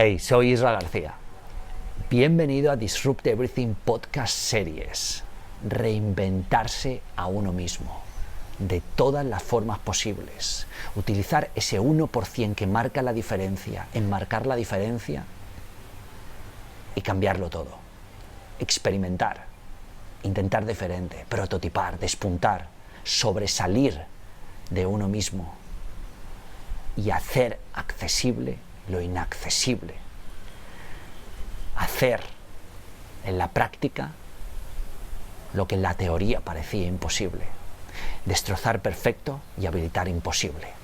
Hey, soy Isra García. Bienvenido a Disrupt Everything Podcast Series. Reinventarse a uno mismo, de todas las formas posibles. Utilizar ese 1% que marca la diferencia, enmarcar la diferencia y cambiarlo todo. Experimentar, intentar diferente, prototipar, despuntar, sobresalir de uno mismo y hacer accesible lo inaccesible. Hacer en la práctica lo que en la teoría parecía imposible. Destrozar perfecto y habilitar imposible.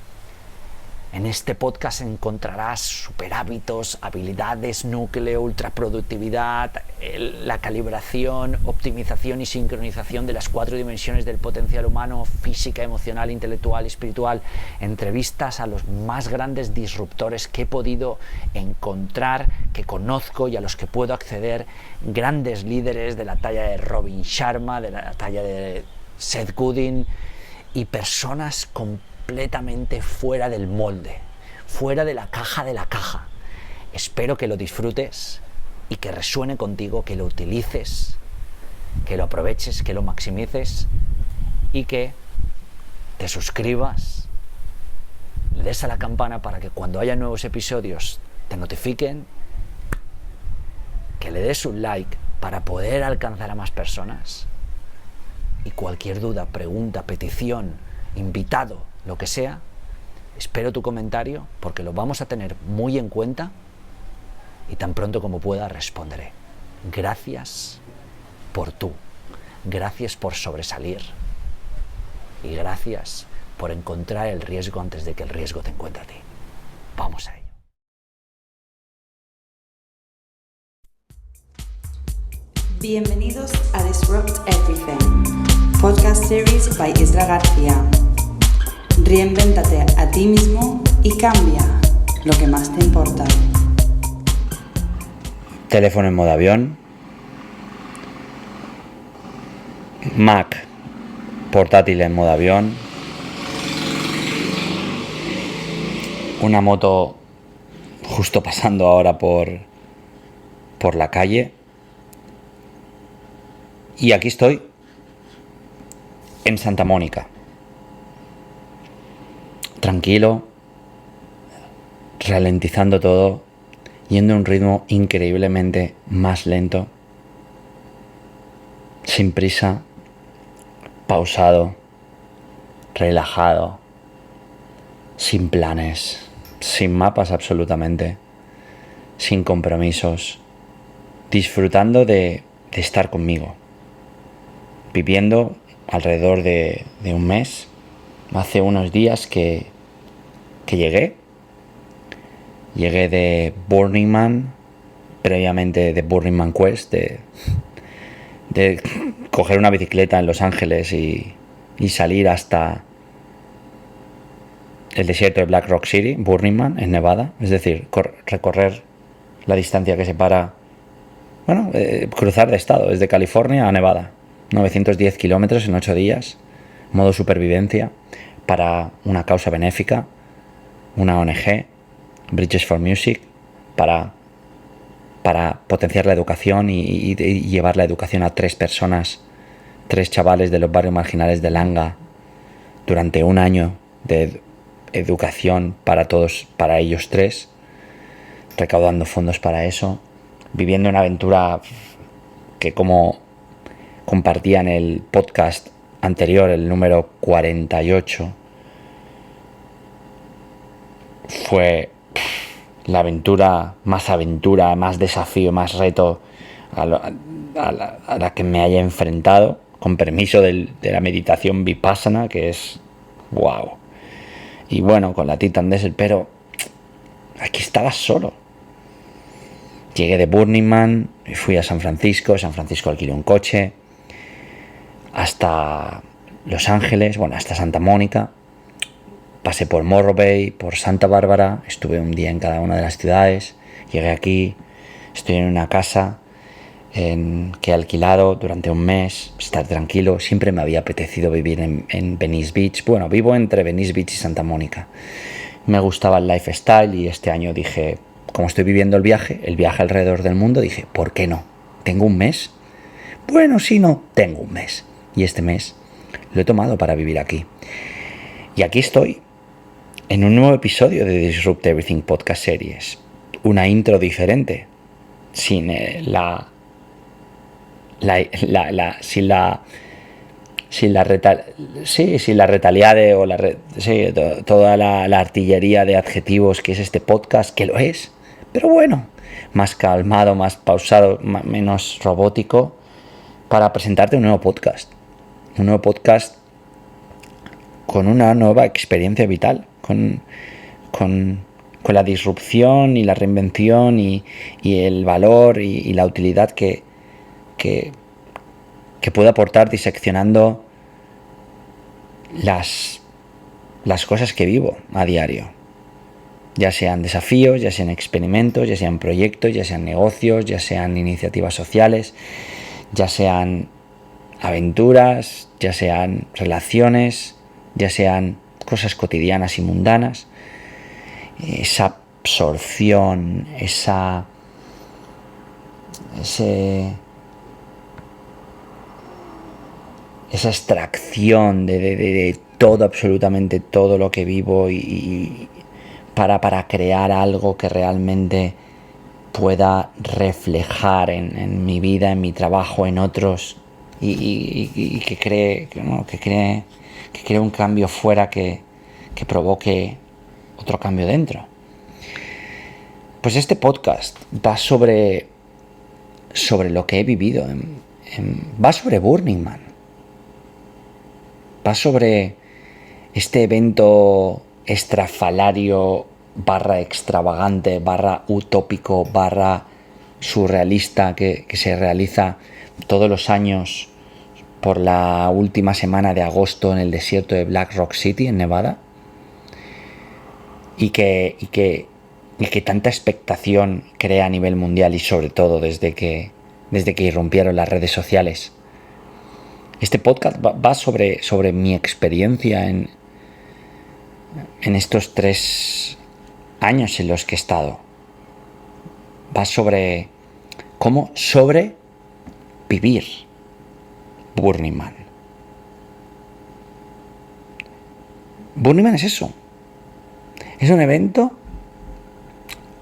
En este podcast encontrarás superhábitos, habilidades, núcleo, ultraproductividad, la calibración, optimización y sincronización de las 4 dimensiones del potencial humano: física, emocional, intelectual y espiritual. Entrevistas a los más grandes disruptores que he podido encontrar, que conozco y a los que puedo acceder. Grandes líderes de la talla de Robin Sharma, de la talla de Seth Godin y personas completamente fuera del molde, fuera de la caja. Espero que lo disfrutes y que resuene contigo, que lo utilices, que lo aproveches, que lo maximices y que te suscribas, le des a la campana para que cuando haya nuevos episodios te notifiquen, que le des un like para poder alcanzar a más personas. Y cualquier duda, pregunta, petición, invitado, lo que sea, espero tu comentario porque lo vamos a tener muy en cuenta y tan pronto como pueda responderé. Gracias por tú, gracias por sobresalir y gracias por encontrar el riesgo antes de que el riesgo te encuentre a ti. Vamos a ello. Bienvenidos a Disrupt Everything, podcast series by Isra García. Reinvéntate a ti mismo y cambia lo que más te importa. Teléfono en modo avión, Mac portátil en modo avión, una moto justo pasando ahora por la calle y aquí estoy en Santa Mónica, tranquilo, ralentizando todo, yendo a un ritmo increíblemente más lento, sin prisa, pausado, relajado, sin planes, sin mapas absolutamente, sin compromisos, disfrutando de estar conmigo, viviendo alrededor de un mes. Hace unos días que llegué de Burning Man, previamente de Burning Man Quest, de coger una bicicleta en Los Ángeles y salir hasta el desierto de Black Rock City, Burning Man, en Nevada. Es decir, recorrer la distancia que separa, cruzar de estado, desde California a Nevada. 910 kilómetros en 8 días, modo supervivencia, para una causa benéfica, una ONG, Bridges for Music, para potenciar la educación y llevar la educación a 3 chavales de los barrios marginales de Langa, durante un año de educación para todos, para ellos 3, recaudando fondos para eso, viviendo una aventura que, como compartía en el podcast anterior, el número 48, fue la aventura, más desafío, más reto a la que me haya enfrentado, con permiso de la meditación Vipassana, que es wow. Y bueno, con la Titan Desert, pero aquí estaba solo. Llegué de Burning Man, fui a San Francisco alquilé un coche, hasta Los Ángeles, hasta Santa Mónica, pasé por Morro Bay, por Santa Bárbara, estuve un día en cada una de las ciudades, llegué aquí, estoy en una casa que he alquilado durante un mes, estar tranquilo. Siempre me había apetecido vivir en Venice Beach. Bueno, vivo entre Venice Beach y Santa Mónica. Me gustaba el lifestyle y este año dije, como estoy viviendo el viaje alrededor del mundo, dije, ¿por qué no? ¿Tengo un mes? Bueno, si no, tengo un mes. Y este mes lo he tomado para vivir aquí. Y aquí estoy, en un nuevo episodio de Disrupt Everything Podcast Series. Una intro diferente, sin la retaliade o toda la artillería de adjetivos que es este podcast, que lo es, pero bueno, más calmado, más pausado, menos robótico, para presentarte un nuevo podcast con una nueva experiencia vital, con la disrupción y la reinvención y el valor y la utilidad que puedo aportar diseccionando las cosas que vivo a diario, ya sean desafíos, ya sean experimentos, ya sean proyectos, ya sean negocios, ya sean iniciativas sociales, ya sean aventuras, ya sean relaciones, ya sean cosas cotidianas y mundanas. Esa absorción, esa extracción de todo, absolutamente todo lo que vivo y para crear algo que realmente pueda reflejar en mi vida, en mi trabajo, en otros y que cree un cambio fuera que provoque otro cambio dentro. Pues este podcast va sobre lo que he vivido, va sobre Burning Man, va sobre este evento estrafalario / extravagante / utópico / surrealista que se realiza todos los años por la última semana de agosto en el desierto de Black Rock City, en Nevada, y que tanta expectación crea a nivel mundial y sobre todo desde que irrumpieron las redes sociales. Este podcast va sobre mi experiencia en estos 3 años en los que he estado. Va sobre cómo sobrevivir Burning Man. Burning Man es eso. Es un evento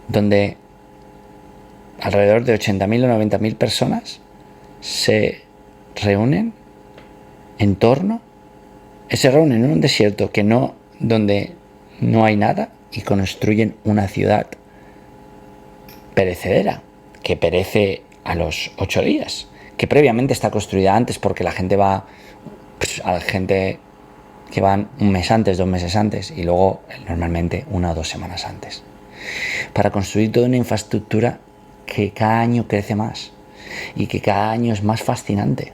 donde alrededor de 80.000 o 90.000 personas se reúnen en un desierto donde no hay nada y construyen una ciudad perecedera, que perece a los 8 días, que previamente está construida antes porque la gente va, a la gente que van un mes antes, 2 meses antes y luego normalmente 1 o 2 semanas antes, para construir toda una infraestructura que cada año crece más y que cada año es más fascinante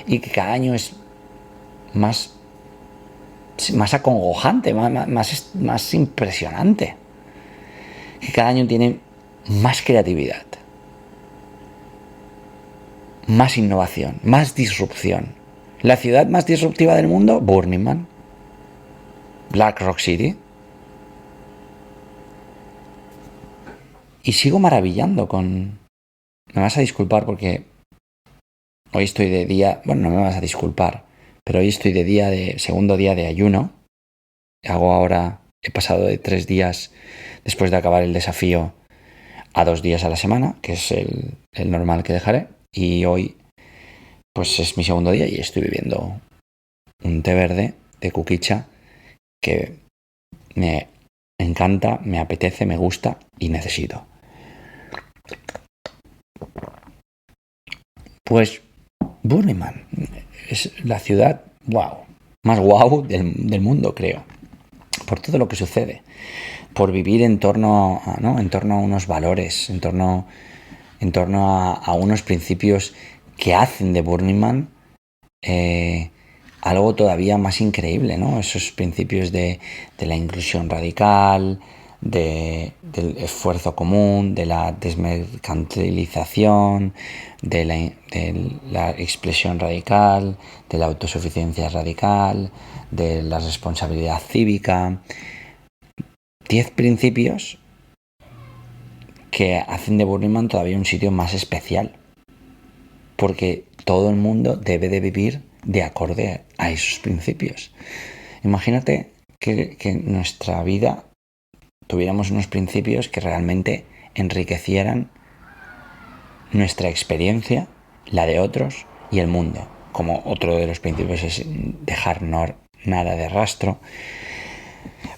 y que cada año es más acongojante, más impresionante, que cada año tiene más creatividad, más innovación, más disrupción. La ciudad más disruptiva del mundo, Burning Man, Black Rock City. Y sigo maravillando con... Me vas a disculpar porque hoy estoy de día... Bueno, no me vas a disculpar, pero hoy estoy de segundo día de ayuno. He pasado de 3 días después de acabar el desafío a 2 días a la semana, que es el normal que dejaré. Y hoy, pues es mi segundo día y estoy bebiendo un té verde de kukicha que me encanta, me apetece, me gusta y necesito. Pues Burning Man es la ciudad más guau del mundo, creo, por todo lo que sucede, por vivir en torno a unos valores, en torno a unos principios que hacen de Burning Man algo todavía más increíble, ¿no? Esos principios de la inclusión radical, del esfuerzo común, de la desmercantilización, de la expresión radical, de la autosuficiencia radical, de la responsabilidad cívica. 10 principios que hacen de Burning Man todavía un sitio más especial, porque todo el mundo debe de vivir de acorde a esos principios. Imagínate que en nuestra vida tuviéramos unos principios que realmente enriquecieran nuestra experiencia, la de otros y el mundo. Como otro de los principios es dejar nada de rastro.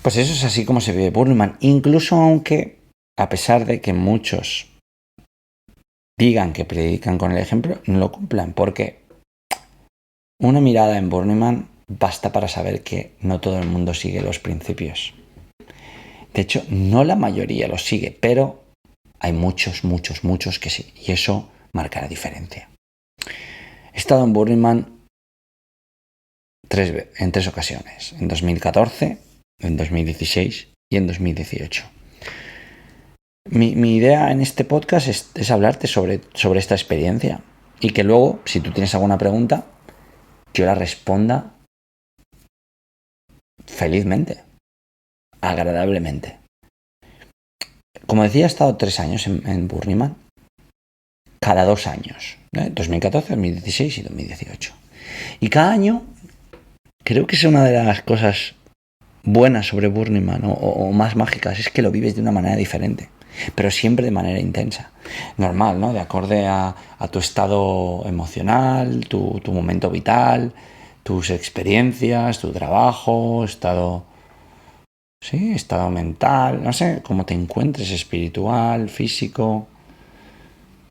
Pues eso es así como se vive Burning Man. Incluso aunque, a pesar de que muchos digan que predican con el ejemplo, no lo cumplan, porque una mirada en Burning Man basta para saber que no todo el mundo sigue los principios. De hecho, no la mayoría los sigue, pero hay muchos que sí, y eso marca la diferencia. He estado en Burning Man en tres ocasiones, en 2014, en 2016 y en 2018. Mi idea en este podcast es hablarte sobre esta experiencia y que luego, si tú tienes alguna pregunta, yo la responda felizmente, agradablemente. Como decía, he estado 3 años en Burning Man, cada 2 años, 2014, 2016 y 2018. Y cada año creo que es una de las cosas buenas sobre Burning Man o más mágicas, es que lo vives de una manera diferente, pero siempre de manera intensa, normal, ¿no? De acorde a tu estado emocional, tu momento vital, tus experiencias, tu trabajo, estado mental, no sé, cómo te encuentres, espiritual, físico,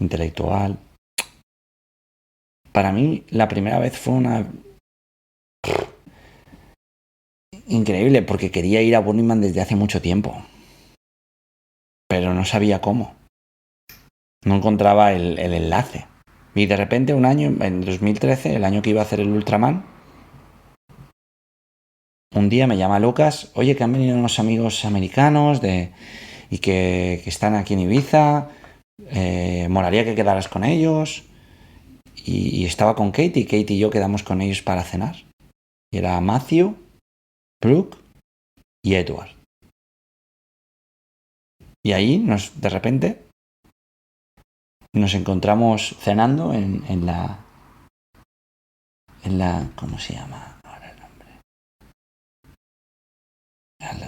intelectual. Para mí la primera vez fue una increíble, porque quería ir a Burning Man desde hace mucho tiempo, pero no sabía cómo. No encontraba el enlace. Y de repente un año, en 2013, el año que iba a hacer el Ultraman, un día me llama Lucas, oye, que han venido unos amigos americanos y que están aquí en Ibiza, molaría que quedaras con ellos. Y estaba con Kate y yo quedamos con ellos para cenar. Y era Matthew, Brooke y Edward. Y ahí de repente nos encontramos cenando en la ¿cómo se llama ahora el nombre?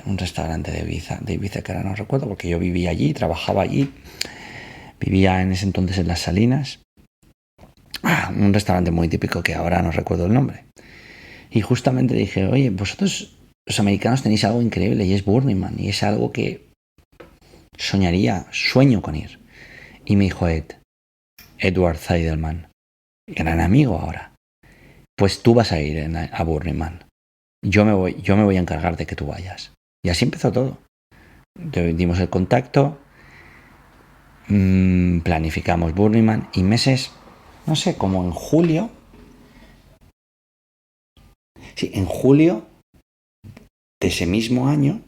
Un restaurante de Ibiza que ahora no recuerdo, porque yo vivía allí, trabajaba allí, vivía en ese entonces en Las Salinas. Un restaurante muy típico que ahora no recuerdo el nombre. Y justamente dije, oye, vosotros los americanos tenéis algo increíble y es Burning Man, y es algo que sueño con ir. Y me dijo Edward Zeidelman, gran amigo ahora, pues tú vas a ir a Burning Man. Yo me voy a encargar de que tú vayas. Y así empezó todo. Dimos el contacto, planificamos Burning Man y meses, no sé, como en julio. Sí, en julio de ese mismo año.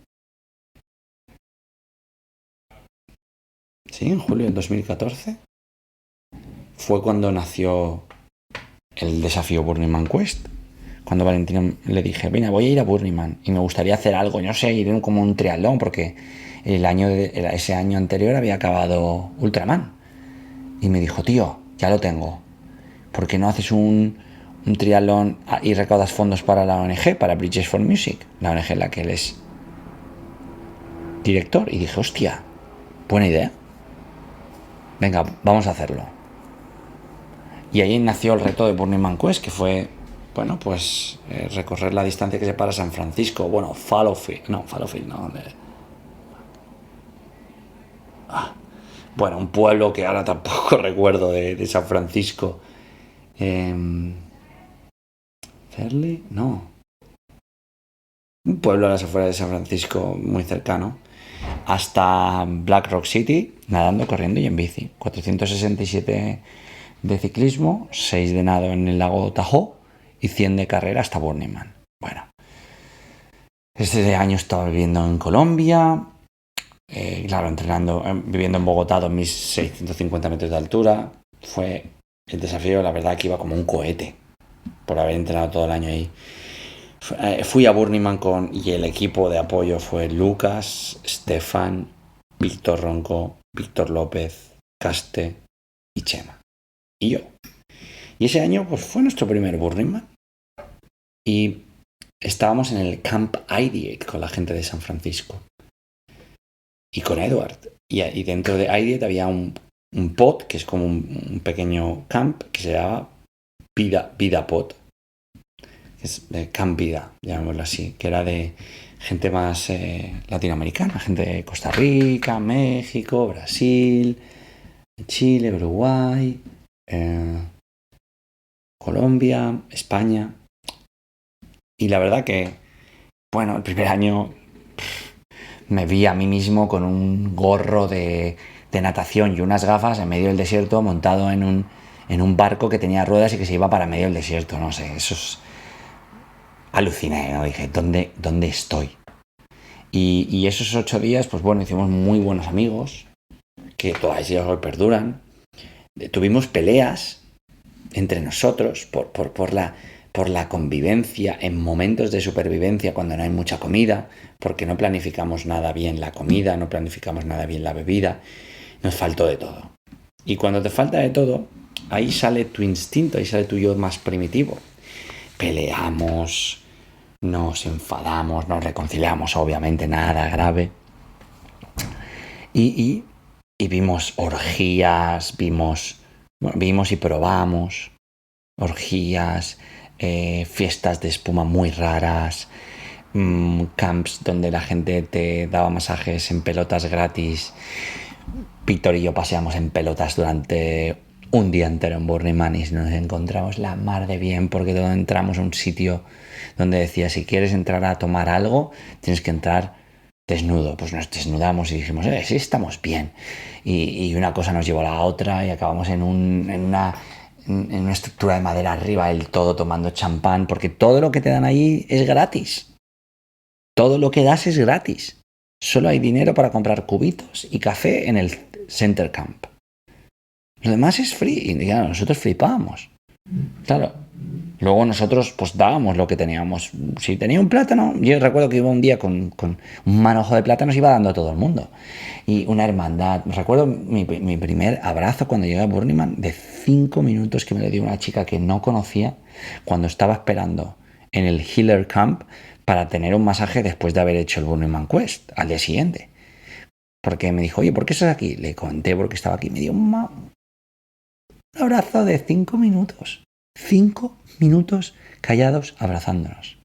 Sí, en julio del 2014. Fue cuando nació el desafío Burning Man Quest. Cuando Valentina le dije, venga, voy a ir a Burning Man y me gustaría hacer algo, no sé, ir como un triatlón, porque ese año anterior había acabado Ultraman. Y me dijo, tío, ya lo tengo. ¿Por qué no haces un triatlón y recaudas fondos para la ONG, para Bridges for Music, la ONG en la que él es director? Y dije, hostia, buena idea. Venga, vamos a hacerlo. Y ahí nació el reto de Burning Man Quest, que fue, bueno, pues recorrer la distancia que separa San Francisco, bueno, Fallowfield no. Bueno, un pueblo que ahora tampoco recuerdo de San Francisco. Fairley, no. Un pueblo a las afueras de San Francisco muy cercano. Hasta Black Rock City, nadando, corriendo y en bici. 467 de ciclismo, 6 de nado en el lago Tahoe y 100 de carrera hasta Burning Man. Bueno, ese año estaba viviendo en Colombia, claro, entrenando, viviendo en Bogotá, 2.650 metros de altura. Fue el desafío, la verdad, que iba como un cohete por haber entrenado todo el año ahí. Fui a Burning Man y el equipo de apoyo fue Lucas, Stefan, Víctor Ronco, Víctor López, Caste y Chema. Y yo. Y ese año pues fue nuestro primer Burning Man. Y estábamos en el Camp Ideate con la gente de San Francisco. Y con Edward. Y dentro de Ideate había un pod, que es como un pequeño camp, que se llama Vida Pod. Es Camp Vida, llamémoslo así, que era de gente más latinoamericana, gente de Costa Rica, México, Brasil, Chile, Uruguay, Colombia, España. Y la verdad que, bueno, el primer año me vi a mí mismo con un gorro de natación y unas gafas en medio del desierto, montado en un barco que tenía ruedas y que se iba para medio del desierto. No sé, eso es... Aluciné, ¿no? Dije, ¿dónde estoy? Y esos 8 días, pues bueno, hicimos muy buenos amigos, que todavía hoy perduran. Tuvimos peleas entre nosotros por la convivencia, en momentos de supervivencia cuando no hay mucha comida, porque no planificamos nada bien la comida, no planificamos nada bien la bebida, nos faltó de todo. Y cuando te falta de todo, ahí sale tu instinto, ahí sale tu yo más primitivo. Peleamos, nos enfadamos, nos reconciliamos, obviamente nada grave. Y vimos orgías, vimos y probamos orgías, fiestas de espuma muy raras, camps donde la gente te daba masajes en pelotas gratis. Víctor y yo paseamos en pelotas durante un día entero en Burning Man y nos encontramos la mar de bien, porque todos entramos a un sitio donde decía, si quieres entrar a tomar algo, tienes que entrar desnudo. Pues nos desnudamos y dijimos, sí, estamos bien. Y una cosa nos llevó a la otra y acabamos en una estructura de madera arriba del todo tomando champán, porque todo lo que te dan ahí es gratis. Todo lo que das es gratis. Solo hay dinero para comprar cubitos y café en el Center Camp. Lo demás es free. Y claro, nosotros flipábamos. Claro. Luego nosotros pues dábamos lo que teníamos. Si tenía un plátano, yo recuerdo que iba un día con un manojo de plátanos, iba dando a todo el mundo. Y una hermandad. Recuerdo mi primer abrazo cuando llegué a Burning Man, de 5 minutos, que me lo dio una chica que no conocía cuando estaba esperando en el Healer Camp para tener un masaje después de haber hecho el Burning Man Quest al día siguiente. Porque me dijo, oye, ¿por qué estás aquí? Le conté por qué estaba aquí. Me dio un abrazo de 5 minutos. 5 minutos callados abrazándonos.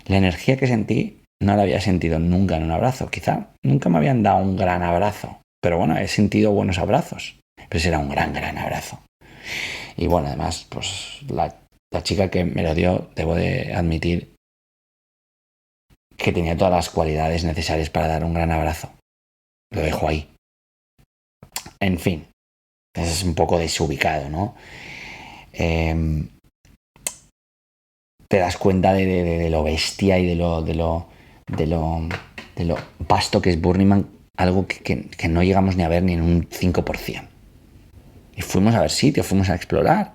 La energía que sentí no la había sentido nunca en un abrazo. Quizá nunca me habían dado un gran abrazo. Pero bueno, he sentido buenos abrazos. Pero ese era un gran abrazo. Y bueno, además, pues la chica que me lo dio, debo de admitir que tenía todas las cualidades necesarias para dar un gran abrazo. Lo dejo ahí. En fin, es un poco desubicado, ¿no? Te das cuenta de lo bestia y de lo vasto que es Burning Man, algo que no llegamos ni a ver ni en un 5%. Y fuimos a ver sitios, fuimos a explorar.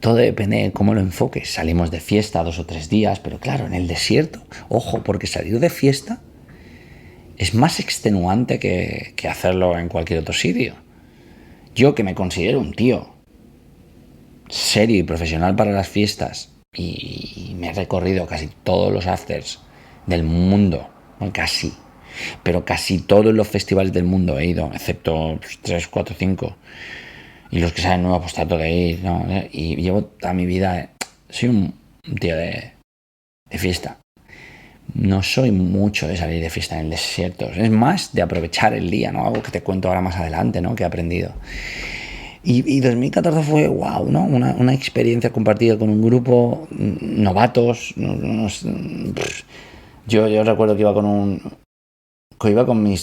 Todo depende de cómo lo enfoques. Salimos de fiesta 2 o 3 días, pero claro, en el desierto, ojo, porque salir de fiesta es más extenuante que hacerlo en cualquier otro sitio. Yo, que me considero un tío serio y profesional para las fiestas, y me he recorrido casi todos los afters del mundo, pero casi todos los festivales del mundo he ido, excepto 3, 4, 5, y los que salen nuevos pues trato de ir, ¿no? Y llevo toda mi vida, soy un tío de fiesta. No soy mucho de salir de fiesta en el desierto, es más de aprovechar el día, ¿no? Algo que te cuento ahora más adelante, ¿no? Que he aprendido. Y 2014 fue wow, ¿no? Una experiencia compartida con un grupo novatos. Yo recuerdo que iba con mi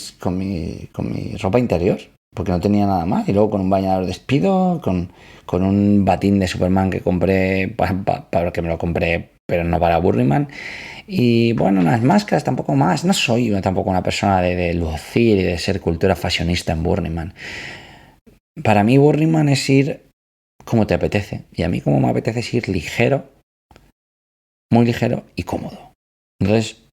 ropa interior, porque no tenía nada más, y luego con un bañador de Speedo, con un batín de Superman que compré para que me lo compré, pero no para Burning Man. Y bueno, unas máscaras, tampoco más. No soy tampoco una persona de lucir y de ser cultura fashionista en Burning Man. Para mí Burning Man es ir como te apetece. Y a mí como me apetece es ir ligero, muy ligero y cómodo. Entonces,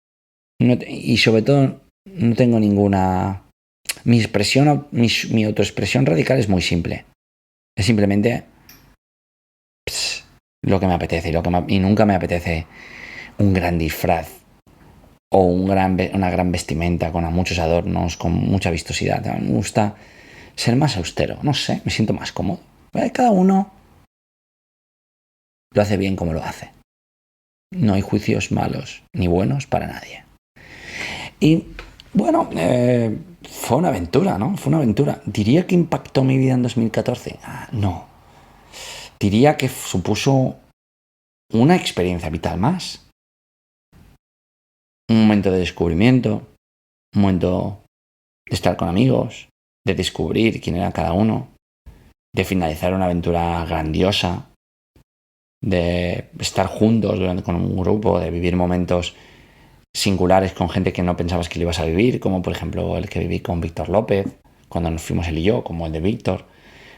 y sobre todo, no tengo ninguna... Mi autoexpresión radical es muy simple. Es simplemente lo que me apetece y nunca me apetece un gran disfraz o una gran vestimenta con muchos adornos, con mucha vistosidad. A mí me gusta ser más austero, no sé, me siento más cómodo. Cada uno lo hace bien como lo hace. No hay juicios malos ni buenos para nadie. Y bueno, fue una aventura, ¿no? Fue una aventura. ¿Diría que impactó mi vida en 2014? No. Diría que supuso una experiencia vital más. Un momento de descubrimiento, un momento de estar con amigos, de descubrir quién era cada uno, de finalizar una aventura grandiosa, de estar juntos con un grupo, de vivir momentos singulares con gente que no pensabas que lo ibas a vivir, como por ejemplo el que viví con Víctor López, cuando nos fuimos él y yo, como el de Víctor.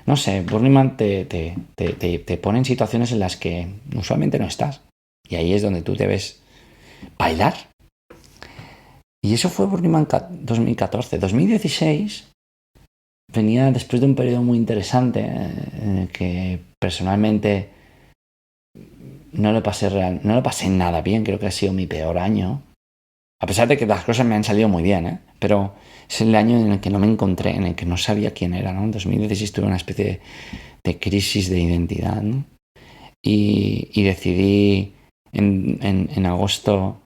No sé, Burning Man te pone en situaciones en las que usualmente no estás. Y ahí es donde tú debes bailar. Y eso fue Burning Man 2014. 2016 venía después de un periodo muy interesante en el que personalmente no lo pasé nada bien. Creo que ha sido mi peor año. A pesar de que las cosas me han salido muy bien, pero es el año en el que no me encontré, en el que no sabía quién era, ¿no? En 2016 tuve una especie de crisis de identidad, ¿no? Y decidí en agosto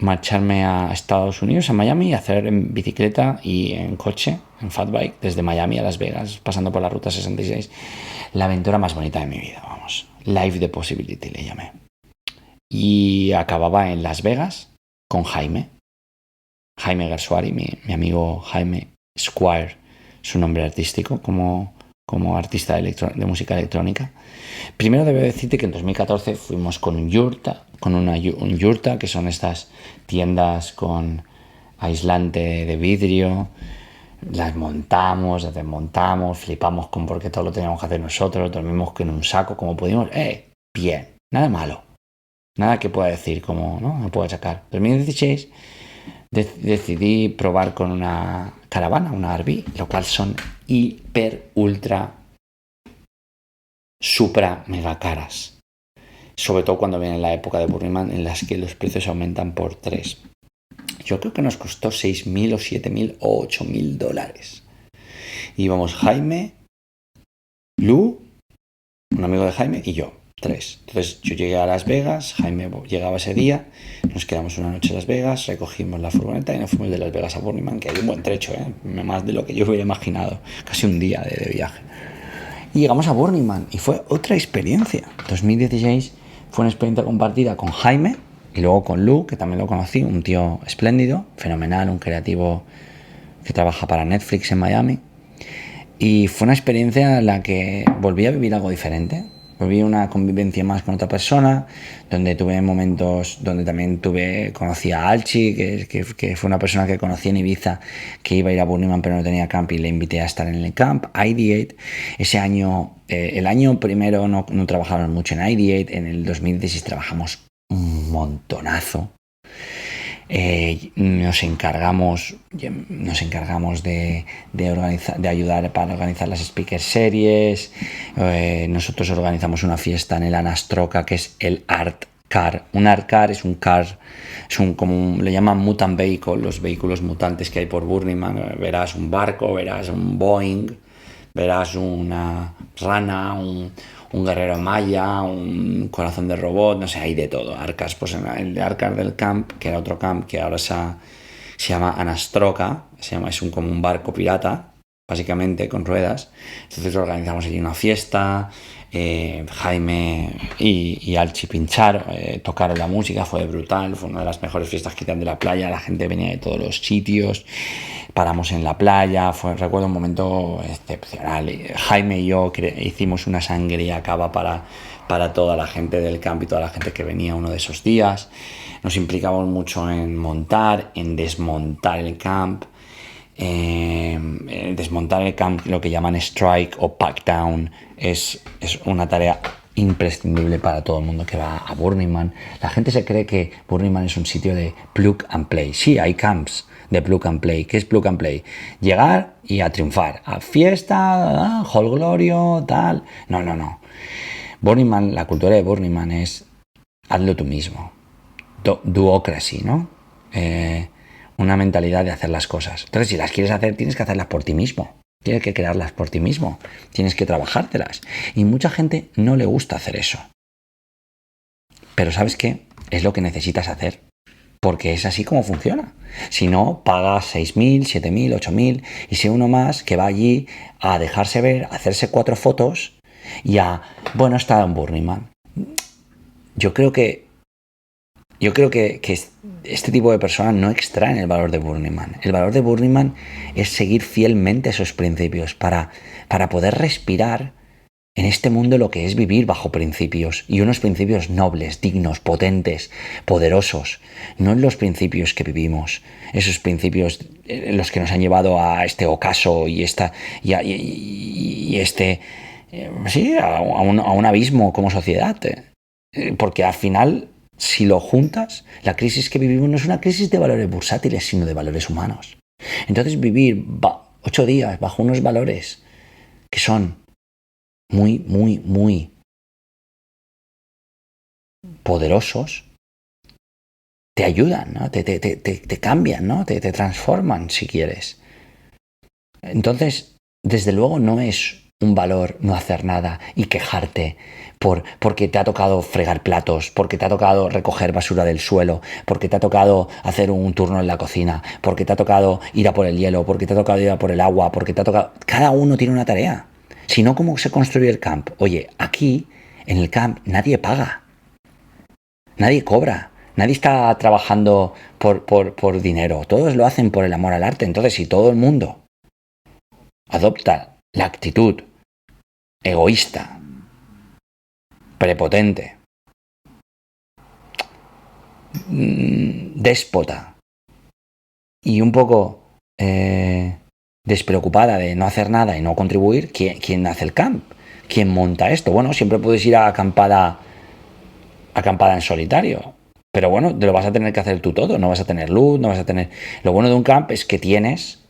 marcharme a Estados Unidos, a Miami, y hacer en bicicleta y en coche, en fatbike, desde Miami a Las Vegas, pasando por la Ruta 66. La aventura más bonita de mi vida, vamos. Life the Possibility le llamé. Y acababa en Las Vegas con Jaime Gersuari, mi amigo Jaime Squire, su nombre artístico como artista de música electrónica. Primero debo decirte que en 2014 fuimos con un yurta, que son estas tiendas con aislante de vidrio. Las montamos, las desmontamos, flipamos con por qué todo lo teníamos que hacer nosotros, dormimos en un saco como pudimos. Bien, nada malo. Nada que pueda decir como, ¿no? Me puedo sacar. 2016 decidí probar con una caravana, una RV, lo cual son hiper, ultra, supra, mega caras. Sobre todo cuando viene la época de Burning Man en las que los precios aumentan por 3. Yo creo que nos costó 6.000 o 7.000 o 8.000 dólares. Íbamos Jaime, Lu, un amigo de Jaime y yo. 3. Entonces yo llegué a Las Vegas, Jaime llegaba ese día, nos quedamos una noche en Las Vegas, recogimos la furgoneta y nos fuimos de Las Vegas a Burning Man, que hay un buen trecho, más de lo que yo hubiera imaginado, casi un día de viaje. Y llegamos a Burning Man y fue otra experiencia. 2016 fue una experiencia compartida con Jaime y luego con Lu, que también lo conocí, un tío espléndido, fenomenal, un creativo que trabaja para Netflix en Miami. Y fue una experiencia en la que volví a vivir algo diferente. Volví una convivencia más con otra persona, donde tuve momentos donde también conocí a Alchi, que fue una persona que conocí en Ibiza, que iba a ir a Burning Man pero no tenía camp y le invité a estar en el camp. Ideate, ese año, el año primero no trabajamos mucho en Ideate, en el 2016 trabajamos un montonazo. Nos encargamos de ayudar para organizar las speaker series. Nosotros organizamos una fiesta en el Anastroca, que es el Art Car. Un Art Car es un car, le llaman mutant vehicle, los vehículos mutantes que hay por Burning Man. Verás un barco, verás un Boeing, verás una rana, un guerrero maya, un corazón de robot, no sé, hay de todo. Arcas, pues el Arcar del camp, que era otro camp que ahora se llama Anastroca, es como un barco pirata, básicamente, con ruedas. Entonces organizamos allí una fiesta, Jaime y Alchi pincharon, tocaron la música, fue brutal, fue una de las mejores fiestas que tenían de la playa, la gente venía de todos los sitios, paramos en la playa, recuerdo un momento excepcional. Jaime y yo hicimos una sangría cava para toda la gente del camp y toda la gente que venía uno de esos días. Nos implicamos mucho en montar, en desmontar el camp. Desmontar el camp, lo que llaman strike o pack down, es una tarea imprescindible para todo el mundo que va a Burning Man. La gente se cree que Burning Man es un sitio de plug and play. Sí, hay camps de plug and play. ¿Qué es plug and play? Llegar y a triunfar. A fiesta, holgorio, tal. No. Burning Man, la cultura de Burning Man es hazlo tú mismo. Duocracy, ¿no? Una mentalidad de hacer las cosas. Entonces, si las quieres hacer, tienes que hacerlas por ti mismo. Tienes que crearlas por ti mismo. Tienes que trabajártelas. Y mucha gente no le gusta hacer eso. Pero ¿sabes qué? Es lo que necesitas hacer. Porque es así como funciona. Si no, pagas 6.000, 7.000, 8.000 y sé uno más que va allí a dejarse ver, a hacerse 4 fotos y a, bueno, está en Burning Man. Yo creo que este tipo de personas no extraen el valor de Burning Man. El valor de Burning Man es seguir fielmente esos principios para poder respirar en este mundo lo que es vivir bajo principios, y unos principios nobles, dignos, potentes, poderosos, no en los principios que vivimos, esos principios los que nos han llevado a este ocaso y a un abismo como sociedad. Porque al final, si lo juntas, la crisis que vivimos no es una crisis de valores bursátiles, sino de valores humanos. Entonces vivir 8 días bajo unos valores que son muy poderosos, te ayudan, ¿no? Te cambian, ¿no? Te transforman, si quieres. Entonces, desde luego no es un valor no hacer nada y quejarte porque te ha tocado fregar platos, porque te ha tocado recoger basura del suelo, porque te ha tocado hacer un turno en la cocina, porque te ha tocado ir a por el hielo, porque te ha tocado ir a por el agua, porque te ha tocado... Cada uno tiene una tarea. Si no, ¿cómo se construye el camp? Oye, aquí, en el camp, nadie paga. Nadie cobra. Nadie está trabajando por dinero. Todos lo hacen por el amor al arte. Entonces, si todo el mundo adopta la actitud egoísta, prepotente, déspota y un poco despreocupada de no hacer nada y no contribuir, ¿quién hace el camp? ¿Quién monta esto? Bueno, siempre puedes ir a acampada en solitario, pero bueno, te lo vas a tener que hacer tú todo. No vas a tener luz, no vas a tener... Lo bueno de un camp es que tienes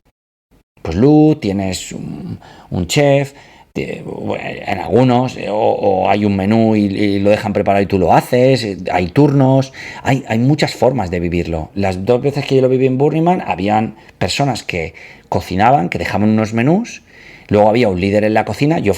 pues luz, tienes un chef, en algunos, o hay un menú y lo dejan preparado y tú lo haces, hay turnos, hay muchas formas de vivirlo. Las 2 veces que yo lo viví en Burning Man, habían personas que cocinaban, que dejaban unos menús, luego había un líder en la cocina. Yo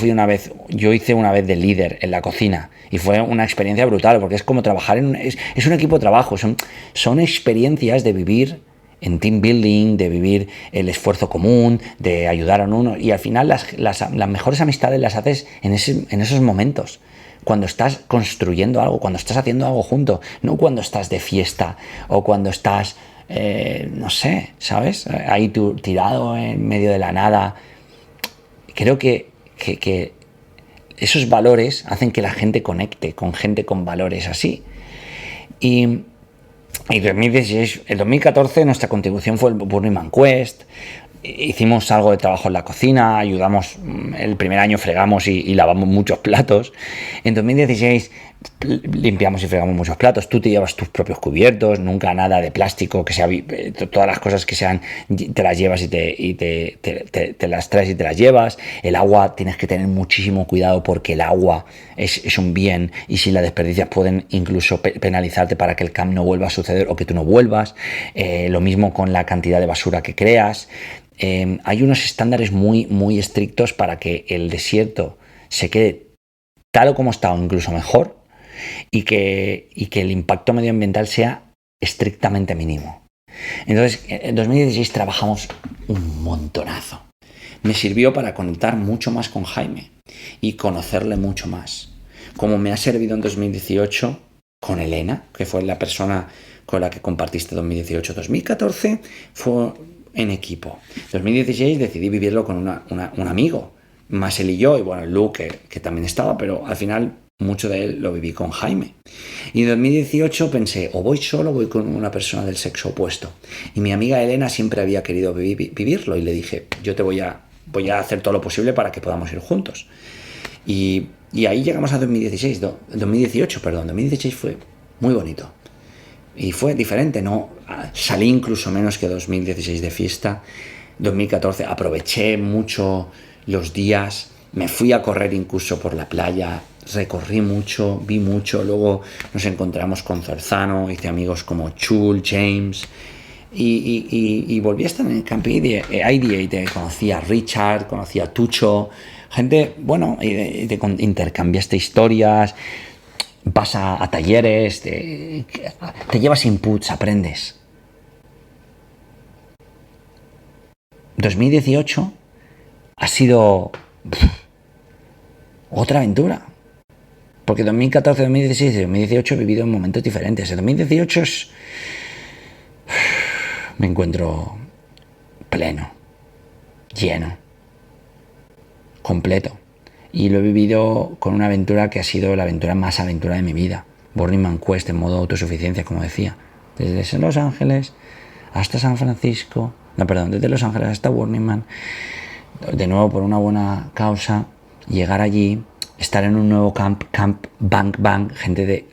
hice una vez de líder en la cocina y fue una experiencia brutal, porque es como trabajar es un equipo de trabajo, son experiencias de vivir en team building, de vivir el esfuerzo común, de ayudar a uno, y al final las mejores amistades las haces en esos momentos, cuando estás construyendo algo, cuando estás haciendo algo junto, no cuando estás de fiesta o cuando estás, no sé, ¿sabes? Ahí tú tirado en medio de la nada. Creo que esos valores hacen que la gente conecte con gente con valores así. Y 2016, el 2014 nuestra contribución fue el Burning Man Quest. Hicimos algo de trabajo en la cocina, ayudamos, el primer año fregamos y lavamos muchos platos. En 2016 limpiamos y fregamos muchos platos. Tú te llevas tus propios cubiertos, nunca nada de plástico, que sea, todas las cosas que sean, te las llevas y te las traes y te las llevas. El agua, tienes que tener muchísimo cuidado, porque el agua es un bien, y si la desperdicias pueden incluso penalizarte para que el camp no vuelva a suceder o que tú no vuelvas. Lo mismo con la cantidad de basura que creas. Hay unos estándares muy estrictos para que el desierto se quede tal o como está, o incluso mejor, y que el impacto medioambiental sea estrictamente mínimo. Entonces, en 2016 trabajamos un montonazo. Me sirvió para conectar mucho más con Jaime y conocerle mucho más. Como me ha servido en 2018 con Elena, que fue la persona con la que compartiste 2018. 2014 fue en equipo. 2016 decidí vivirlo con un amigo, más él y yo, y bueno, Luke, que también estaba, pero al final mucho de él lo viví con Jaime. Y en 2018 pensé, o voy solo o voy con una persona del sexo opuesto. Y mi amiga Elena siempre había querido vivirlo, y le dije, yo voy a hacer todo lo posible para que podamos ir juntos. Y Y ahí llegamos a 2018, 2016 fue muy bonito. Y fue diferente, ¿no? Salí incluso menos que 2016 de fiesta. 2014 aproveché mucho los días, me fui a correr incluso por la playa, recorrí mucho, vi mucho, luego nos encontramos con Zorzano, hice amigos como Chul, James, y volví a estar en el Camp Ideate, conocí a Richard, conocí a Tucho, gente, bueno, intercambiaste historias, vas a talleres, te llevas inputs, aprendes. 2018 ha sido otra aventura. Porque 2014, 2016 y 2018 he vivido en momentos diferentes. En 2018 me encuentro pleno, lleno, completo. Y lo he vivido con una aventura que ha sido la aventura más aventura de mi vida. Burning Man Quest en modo autosuficiencia, como decía. Desde Los Ángeles hasta San Francisco. Desde Los Ángeles hasta Burning Man. De nuevo por una buena causa. Llegar allí, estar en un nuevo camp Bang, gente de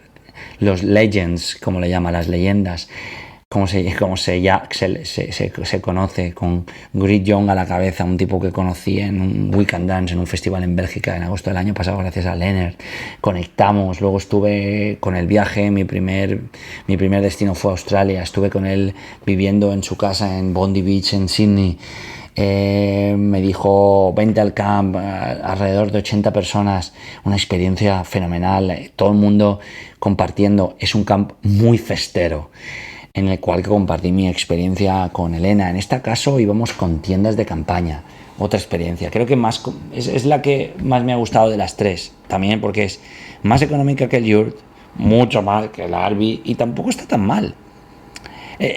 los legends, como le llaman, las leyendas, como se conoce, con Grit Young a la cabeza, un tipo que conocí en un Weekend Dance, en un festival en Bélgica en agosto del año pasado, gracias a Leonard. Conectamos, luego estuve con el viaje, mi primer destino fue Australia, estuve con él viviendo en su casa en Bondi Beach, en Sydney. Me dijo, vente al camp, alrededor de 80 personas, una experiencia fenomenal, todo el mundo compartiendo. Es un camp muy festero, en el cual compartí mi experiencia con Elena. En este caso íbamos con tiendas de campaña, otra experiencia. Creo que es la que más me ha gustado de las tres, también porque es más económica que el yurt, mucho más que el RV, y tampoco está tan mal.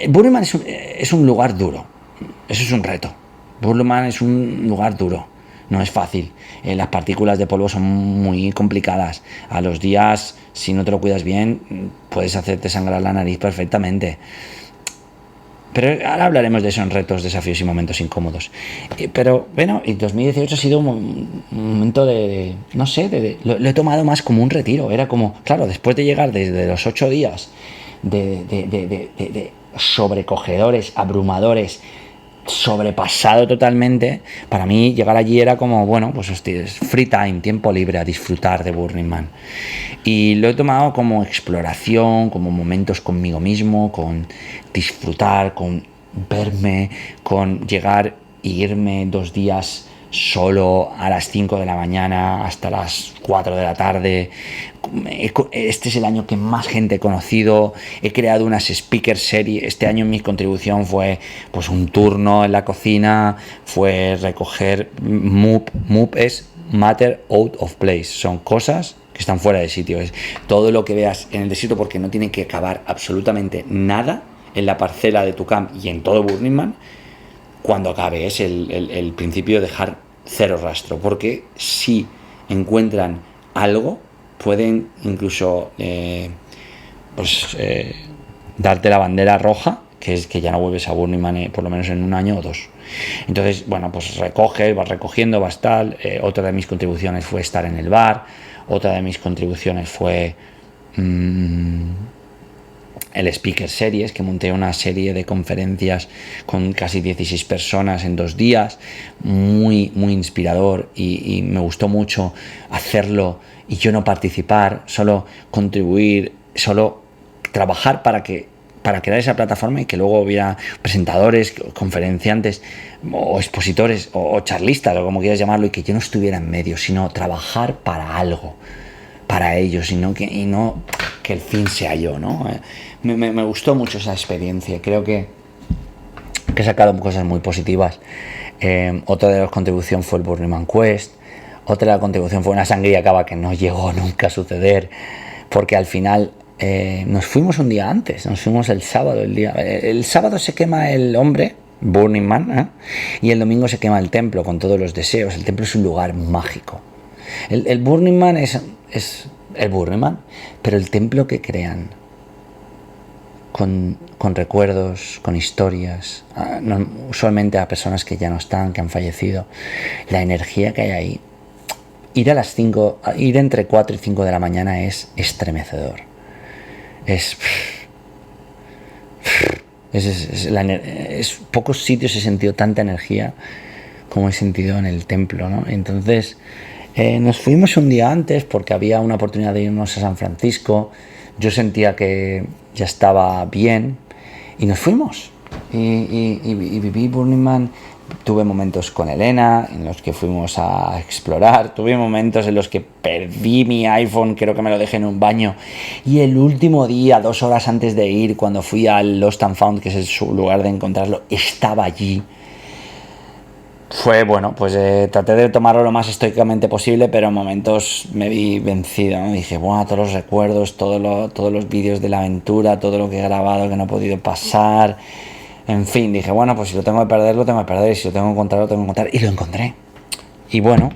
Burning Man es un lugar duro, eso es un reto. Burning Man es un lugar duro, no es fácil. Las partículas de polvo son muy complicadas. A los días, si no te lo cuidas bien, puedes hacerte sangrar la nariz perfectamente. Pero ahora hablaremos de eso en retos, desafíos y momentos incómodos. Pero bueno, y 2018 ha sido un momento lo he tomado más como un retiro. Era como, claro, después de llegar desde los 8 días de sobrecogedores, abrumadores, sobrepasado totalmente, para mí llegar allí era como, bueno, pues hostia, es free time, tiempo libre, a disfrutar de Burning Man. Y lo he tomado como exploración, como momentos conmigo mismo, con disfrutar, con verme, con llegar e irme 2 días solo a las 5 de la mañana hasta las 4 de la tarde. Este es el año que más gente he conocido. He creado unas speaker series. Este año mi contribución fue pues un turno en la cocina, fue recoger MOOP es Matter Out of Place, son cosas que están fuera de sitio, es todo lo que veas en el desierto, porque no tiene que acabar absolutamente nada en la parcela de tu camp y en todo Burning Man. Cuando acabe es el principio de dejar cero rastro, porque si encuentran algo pueden incluso darte la bandera roja, que es que ya no vuelves a Burning Man por lo menos en 1 año o 2. Entonces, bueno, pues recoges, vas recogiendo, vas tal. Otra de mis contribuciones fue estar en el bar, otra de mis contribuciones fue el Speaker Series, que monté una serie de conferencias con casi 16 personas en 2 días, muy, muy inspirador, y me gustó mucho hacerlo y yo no participar, solo contribuir, solo trabajar para crear esa plataforma y que luego hubiera presentadores, conferenciantes o expositores o charlistas o como quieras llamarlo, y que yo no estuviera en medio, sino trabajar para algo, para ellos, y no que el fin sea yo, ¿no? Me gustó mucho esa experiencia. Creo que he sacado cosas muy positivas. Otra de las contribuciones fue el Burning Man Quest. Otra de las contribuciones fue una sangría cava que no llegó nunca a suceder, porque al final nos fuimos un día antes, nos fuimos el sábado. El sábado se quema el hombre, Burning Man, y el domingo se quema el templo con todos los deseos. El templo es un lugar mágico. El Burning Man es el Burning Man, pero el templo que crean con recuerdos, con historias, usualmente a personas que ya no están, que han fallecido, la energía que hay ahí ir entre 4 y 5 de la mañana es estremecedor. Pocos sitios he sentido tanta energía como he sentido en el templo, ¿no? Entonces nos fuimos un día antes porque había una oportunidad de irnos a San Francisco. Yo sentía que ya estaba bien y nos fuimos y viví Burning Man. Tuve momentos con Elena en los que fuimos a explorar, tuve momentos en los que perdí mi iPhone, creo que me lo dejé en un baño, y el último día, 2 horas antes de ir, cuando fui al Lost and Found, que es el lugar de encontrarlo, estaba allí. Fue bueno, pues traté de tomarlo lo más estoicamente posible, pero en momentos me vi vencido, ¿no? Dije, bueno, todos los recuerdos, todos los vídeos de la aventura, todo lo que he grabado que no he podido pasar. En fin, dije, bueno, pues si lo tengo que perder, lo tengo que perder. Y si lo tengo que encontrar, lo tengo que encontrar. Y lo encontré. Y bueno,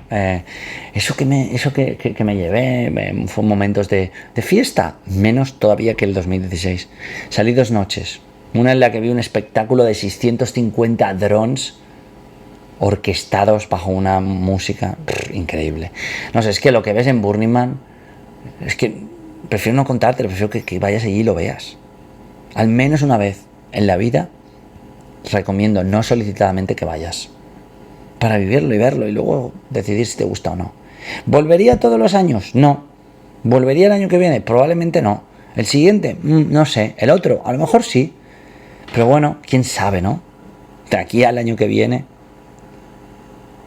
eso que me llevé fue momentos de fiesta, menos todavía que el 2016. Salí 2 noches. Una en la que vi un espectáculo de 650 drones orquestados bajo una música increíble. No sé, es que lo que ves en Burning Man, es que prefiero no contártelo, prefiero que vayas allí y lo veas. Al menos una vez en la vida recomiendo no solicitadamente que vayas, para vivirlo y verlo y luego decidir si te gusta o no. ¿Volvería todos los años? No. ¿Volvería el año que viene? Probablemente no. ¿El siguiente? No sé. ¿El otro? A lo mejor sí. Pero bueno, quién sabe, ¿no? De aquí al año que viene.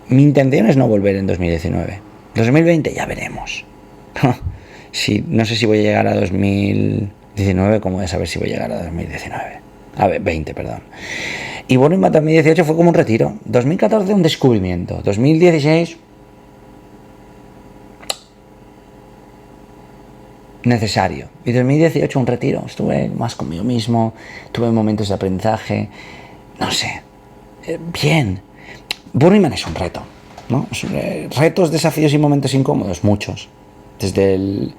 Mi intención es no volver en 2019. 2020 ya veremos. Sí, no sé si voy a llegar a 2019, ¿cómo voy a saber si voy a llegar a 2019? A ver, 20, perdón. Y Burning Man 2018 fue como un retiro. 2014 un descubrimiento. 2016 necesario. Y 2018 un retiro. Estuve más conmigo mismo. Tuve momentos de aprendizaje. No sé. Bien. Burning Man es un reto, ¿no? Retos, desafíos y momentos incómodos, muchos. Desde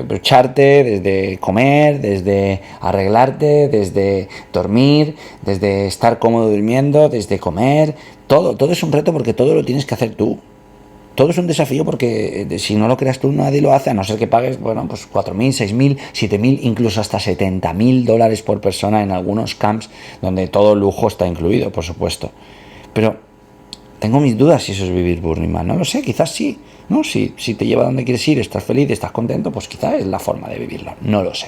ducharte, desde comer, desde arreglarte, desde dormir, desde estar cómodo durmiendo, desde comer. Todo es un reto porque todo lo tienes que hacer tú. Todo es un desafío porque si no lo creas tú, nadie lo hace, a no ser que pagues, bueno, pues 4.000, 6.000, 7.000, incluso hasta $70.000 por persona en algunos camps donde todo lujo está incluido, por supuesto. Pero tengo mis dudas si eso es vivir Burning Man. No lo sé, quizás sí, ¿no? Si te lleva a donde quieres ir, estás feliz, estás contento, pues quizás es la forma de vivirlo. No lo sé.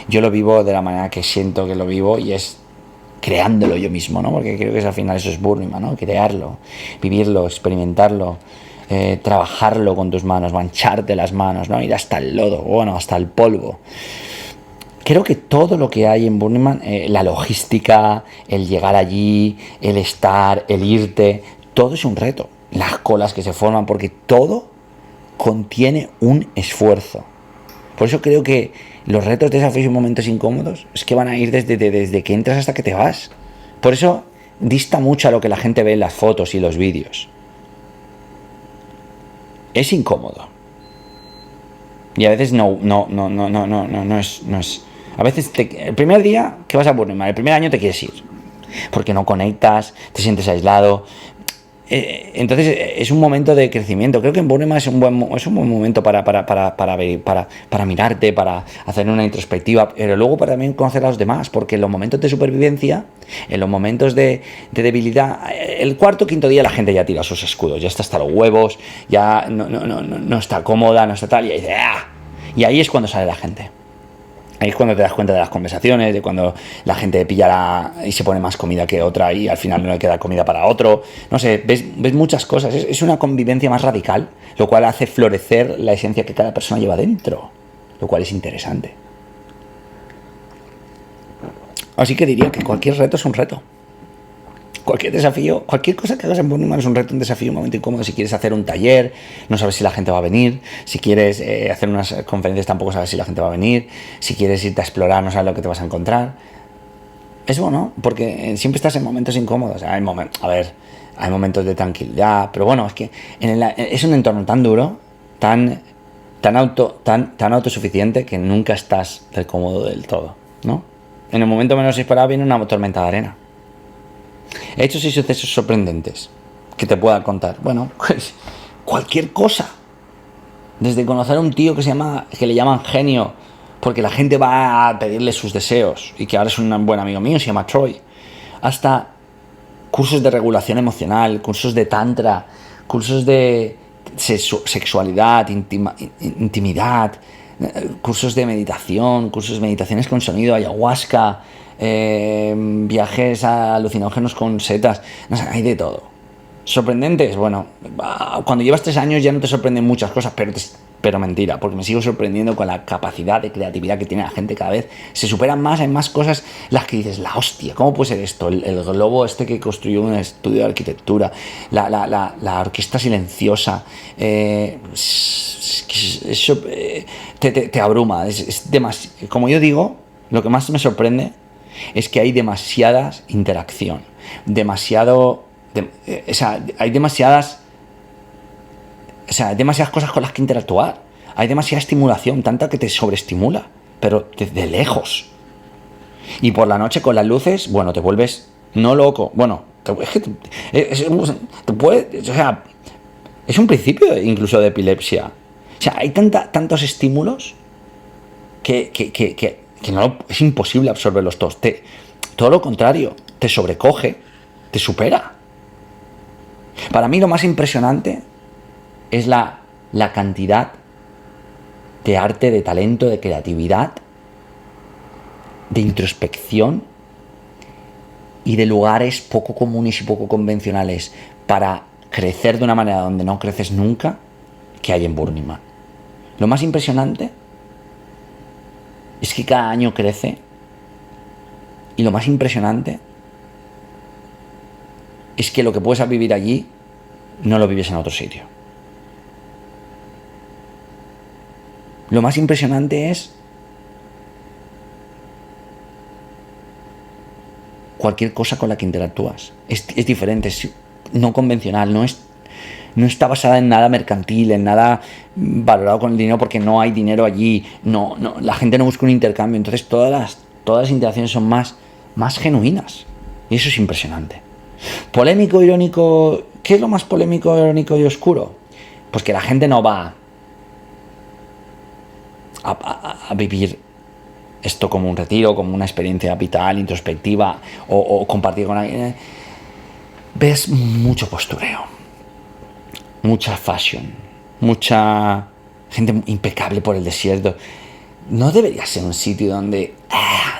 Yo lo vivo de la manera que siento que lo vivo y es creándolo yo mismo, ¿no? Porque creo que al final eso es Burning Man, ¿no? Crearlo, vivirlo, experimentarlo, trabajarlo con tus manos, mancharte las manos, ¿no? Ir hasta el lodo, bueno, hasta el polvo. Creo que todo lo que hay en Burning Man, la logística, el llegar allí, el estar, el irte, todo es un reto. Las colas que se forman, porque todo contiene un esfuerzo. Por eso creo que los retos, desafíos y momentos incómodos es que van a ir desde que entras hasta que te vas. Por eso dista mucho a lo que la gente ve en las fotos y los vídeos. Es incómodo. Y a veces no es. A veces el primer día que vas a Burning Man, el primer año te quieres ir, porque no conectas, te sientes aislado. Entonces es un momento de crecimiento. Creo que en Burning Man es un buen momento para mirarte, para hacer una introspectiva, pero luego para también conocer a los demás, porque en los momentos de supervivencia, en los momentos de debilidad, el cuarto o quinto día la gente ya tira sus escudos, ya está hasta los huevos, ya no está cómoda, no está tal, y dice ¡ah! Y ahí es cuando sale la gente. Ahí es cuando te das cuenta de las conversaciones, de cuando la gente pilla y se pone más comida que otra y al final no le queda comida para otro. No sé, ves muchas cosas. Es una convivencia más radical, lo cual hace florecer la esencia que cada persona lleva dentro, lo cual es interesante. Así que diría que cualquier reto es un reto. Cualquier desafío, cualquier cosa que hagas en Burning Man es un reto, un desafío, un momento incómodo. Si quieres hacer un taller, no sabes si la gente va a venir. Si quieres hacer unas conferencias, tampoco sabes si la gente va a venir. Si quieres irte a explorar, no sabes lo que te vas a encontrar. Es bueno, porque siempre estás en momentos incómodos. Hay momentos de tranquilidad, pero bueno, es que es un entorno tan duro, tan autosuficiente, que nunca estás del cómodo del todo, ¿no? En el momento menos esperado viene una tormenta de arena. He hecho 6 sucesos sorprendentes que te pueda contar. Bueno, pues cualquier cosa. Desde conocer a un tío que le llaman genio, porque la gente va a pedirle sus deseos, y que ahora es un buen amigo mío, se llama Troy, hasta cursos de regulación emocional, cursos de tantra, cursos de sexualidad, intimidad, cursos de meditación, cursos de meditaciones con sonido, ayahuasca, viajes a alucinógenos con setas, no sé, hay de todo. ¿Sorprendentes? Bueno, cuando llevas 3 años ya no te sorprenden muchas cosas, pero mentira, porque me sigo sorprendiendo con la capacidad de creatividad que tiene la gente cada vez. Se superan más, hay más cosas las que dices, la hostia, ¿cómo puede ser esto? El globo que construyó un estudio de arquitectura, la orquesta silenciosa, eso te abruma. Es como yo digo, lo que más me sorprende es que hay demasiada interacción, hay demasiadas cosas con las que interactuar, hay demasiada estimulación, tanta que te sobreestimula, pero desde lejos. Y por la noche con las luces, bueno, te vuelves no loco, bueno, es un principio incluso de epilepsia. O sea, hay tantos estímulos que no, es imposible absorberlos todos. Todo lo contrario, te sobrecoge, te supera. Para mí lo más impresionante es la cantidad de arte, de talento, de creatividad, de introspección y de lugares poco comunes y poco convencionales para crecer de una manera donde no creces nunca que hay en Burning Man. Lo más impresionante es que cada año crece, y lo más impresionante es que lo que puedes vivir allí no lo vives en otro sitio. Lo más impresionante es cualquier cosa con la que interactúas. Es diferente, es no convencional, no está basada en nada mercantil, en nada valorado con el dinero, porque no hay dinero allí, la gente no busca un intercambio. Entonces todas las interacciones son más genuinas, y eso es impresionante. Polémico, irónico. ¿Qué es lo más polémico, irónico y oscuro? Pues que la gente no va a vivir esto como un retiro, como una experiencia vital, introspectiva, o compartir con alguien. Ves mucho postureo, mucha fashion, mucha gente impecable por el desierto. No debería ser un sitio donde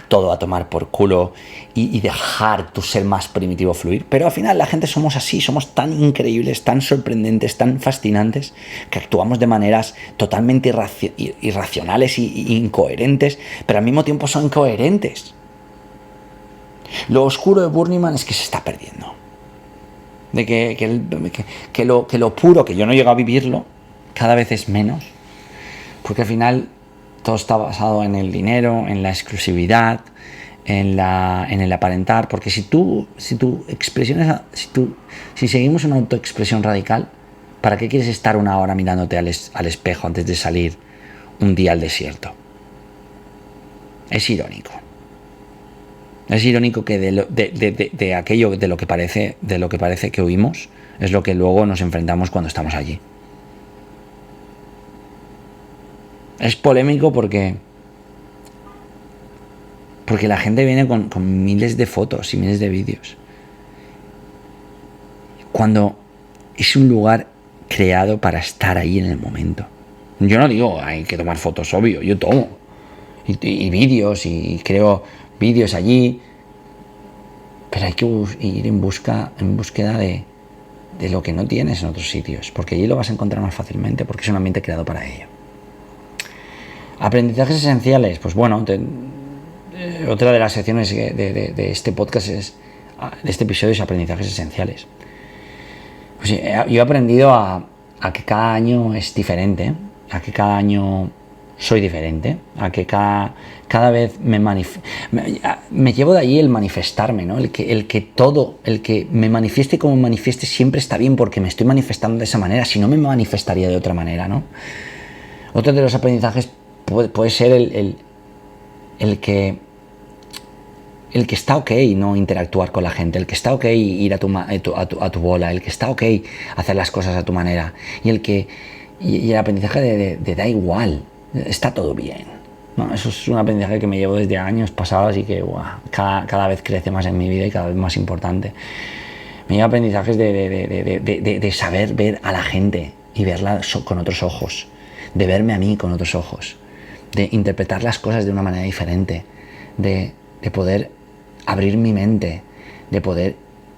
todo a tomar por culo y dejar tu ser más primitivo fluir. Pero al final la gente somos así, somos tan increíbles, tan sorprendentes, tan fascinantes, que actuamos de maneras totalmente irracionales e incoherentes, pero al mismo tiempo son coherentes. Lo oscuro de Burning Man es que se está perdiendo. De que lo puro, que yo no llego a vivirlo, cada vez es menos, porque al final todo está basado en el dinero, en la exclusividad, en el aparentar. Porque si seguimos una autoexpresión radical, ¿para qué quieres estar 1 hora mirándote al espejo antes de salir un día al desierto? Es irónico. Es irónico que de aquello de lo que parece que huimos es lo que luego nos enfrentamos cuando estamos allí. Es polémico porque la gente viene con miles de fotos y miles de vídeos, cuando es un lugar creado para estar ahí en el momento. Yo no digo hay que tomar fotos, obvio, yo tomo y vídeos, y creo vídeos allí, pero hay que ir en búsqueda de lo que no tienes en otros sitios, porque allí lo vas a encontrar más fácilmente, porque es un ambiente creado para ello. Aprendizajes esenciales. Pues bueno, otra de las secciones de este podcast de este episodio es aprendizajes esenciales. Pues yo he aprendido a que cada año es diferente, a que cada año soy diferente, a que cada vez me llevo de allí el manifestarme, ¿no? El que me manifieste como me manifieste siempre está bien, porque me estoy manifestando de esa manera. Si no, me manifestaría de otra manera, ¿no? Otro de los aprendizajes puede ser el que el que está ok no interactuar con la gente, el que está ok ir a tu bola, el que está ok hacer las cosas a tu manera, y el aprendizaje de da igual, está todo bien. No, eso es un aprendizaje que me llevo desde años pasados y que cada vez crece más en mi vida y cada vez más importante. Me llevo aprendizajes de saber ver a la gente y verla con otros ojos, de verme a mí con otros ojos, de interpretar las cosas de una manera diferente, de poder abrir mi mente, de poder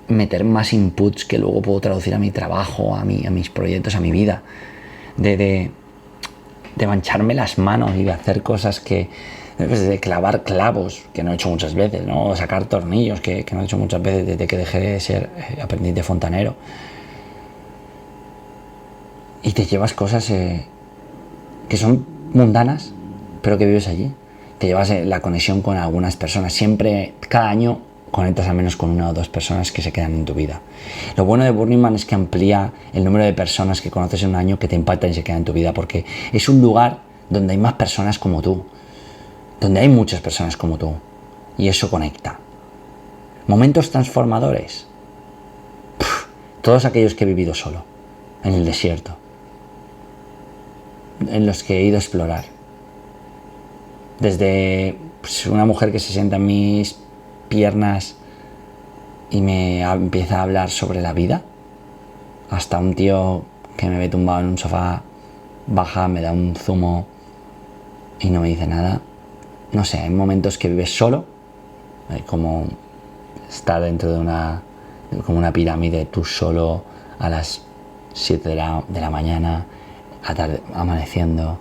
meter más inputs que luego puedo traducir a mi trabajo, a mis proyectos, a mi vida, de mancharme las manos y de hacer cosas de clavar clavos, que no he hecho muchas veces, ¿no? O sacar tornillos, que no he hecho muchas veces desde que dejé de ser aprendiz de fontanero. Y te llevas cosas que son mundanas, pero que vives allí. Te llevas la conexión con algunas personas. Siempre, cada año, conectas al menos con una o dos personas que se quedan en tu vida. Lo bueno de Burning Man es que amplía el número de personas que conoces en un año que te impactan y se quedan en tu vida, porque es un lugar donde hay más personas como tú, donde hay muchas personas como tú, y eso conecta. Momentos transformadores. Todos aquellos que he vivido solo, en el desierto, en los que he ido a explorar. Desde una mujer que se sienta en mis piernas y me empieza a hablar sobre la vida, hasta un tío que me ve tumbado en un sofá, baja, me da un zumo y no me dice nada. No sé, hay momentos que vives solo, como estar dentro de como una pirámide, tú solo a las 7 de la mañana, amaneciendo,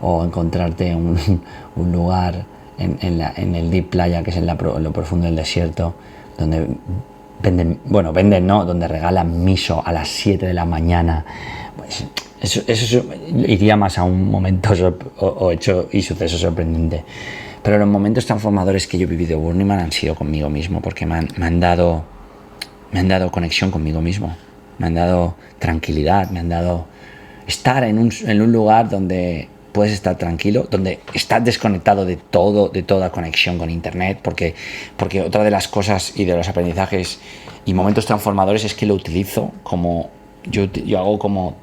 o encontrarte un lugar en el Deep Playa, que es en lo profundo del desierto, donde donde regalan miso a las 7 de la mañana. Pues eso iría más a un momento o hecho y suceso sorprendente. Pero los momentos transformadores que yo he vivido en Burning Man han sido conmigo mismo, porque me han dado conexión conmigo mismo, me han dado tranquilidad, me han dado estar en un lugar donde puedes estar tranquilo, donde estás desconectado de toda conexión con internet, porque otra de las cosas y de los aprendizajes y momentos transformadores es que lo utilizo como yo hago como